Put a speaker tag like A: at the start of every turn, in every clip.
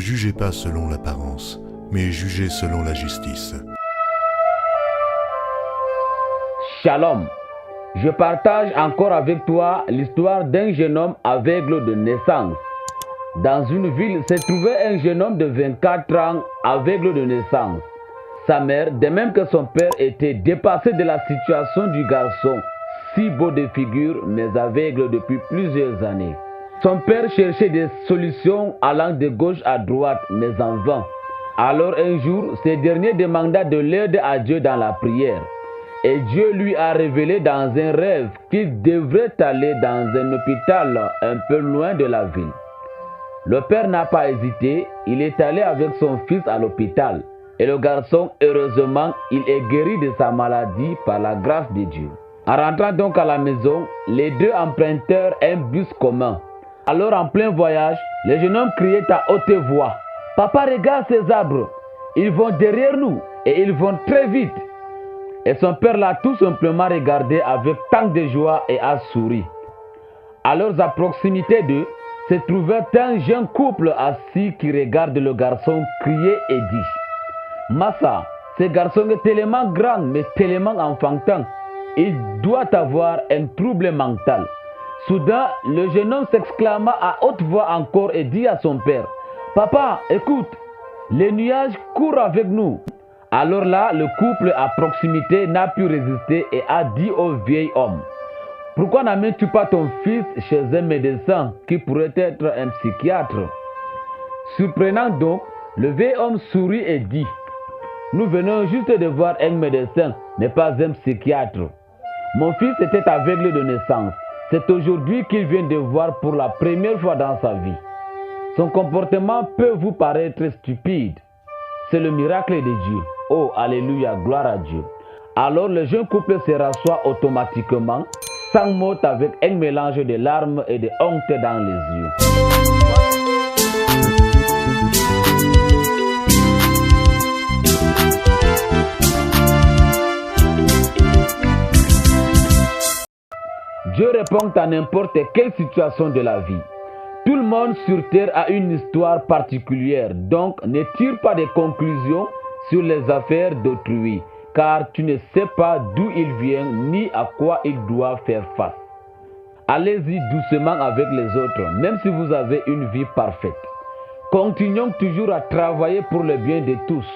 A: jugez pas selon l'apparence, mais jugez selon la justice.
B: Shalom. Je partage encore avec toi l'histoire d'un jeune homme aveugle de naissance. Dans une ville s'est trouvé un jeune homme de 24 ans aveugle de naissance. Sa mère, de même que son père, était dépassée de la situation du garçon, si beau de figure mais aveugle depuis plusieurs années. Son père cherchait des solutions allant de gauche à droite mais en vain. Alors un jour, ce dernier demanda de l'aide à Dieu dans la prière. Et Dieu lui a révélé dans un rêve qu'il devrait aller dans un hôpital un peu loin de la ville. Le père n'a pas hésité, il est allé avec son fils à l'hôpital. Et le garçon, heureusement, il est guéri de sa maladie par la grâce de Dieu. En rentrant donc à la maison, les deux empruntèrent un bus commun. Alors en plein voyage, le jeune homme criait à haute voix: « Papa, regarde ces arbres, ils vont derrière nous et ils vont très vite. » Et son père l'a tout simplement regardé avec tant de joie et a souri. Alors à proximité d'eux, se trouvait un jeune couple assis qui regarde le garçon crier et dit: « Massa, ce garçon est tellement grand mais tellement enfantin. Il doit avoir un trouble mental. » Soudain, le jeune homme s'exclama à haute voix encore et dit à son père: « Papa, écoute, les nuages courent avec nous. » Alors là, le couple à proximité n'a pu résister et a dit au vieil homme: « Pourquoi n'amènes-tu pas ton fils chez un médecin qui pourrait être un psychiatre ?» Surprenant donc, le vieil homme sourit et dit: « Nous venons juste de voir un médecin, mais pas un psychiatre. Mon fils était aveugle de naissance. C'est aujourd'hui qu'il vient de voir pour la première fois dans sa vie. Son comportement peut vous paraître stupide. C'est le miracle de Dieu. Oh, alléluia, gloire à Dieu. » Alors le jeune couple se rassoit automatiquement, sans mot, avec un mélange de larmes et de honte dans les yeux. Dieu répond à n'importe quelle situation de la vie. Tout le monde sur terre a une histoire particulière, donc ne tire pas de conclusions sur les affaires d'autrui, car tu ne sais pas d'où il vient ni à quoi il doit faire face. Allez-y doucement avec les autres, même si vous avez une vie parfaite. Continuons toujours à travailler pour le bien de tous.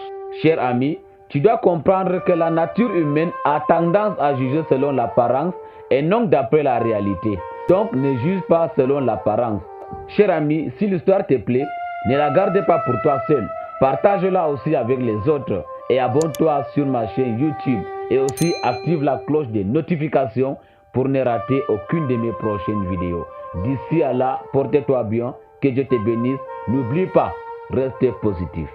B: Cher ami, tu dois comprendre que la nature humaine a tendance à juger selon l'apparence et non d'après la réalité. Donc ne juge pas selon l'apparence. Cher ami, si l'histoire te plaît, ne la garde pas pour toi seul. Partage-la aussi avec les autres et abonne-toi sur ma chaîne YouTube et aussi active la cloche des notifications pour ne rater aucune de mes prochaines vidéos. D'ici à là, porte-toi bien, que Dieu te bénisse. N'oublie pas, reste positif.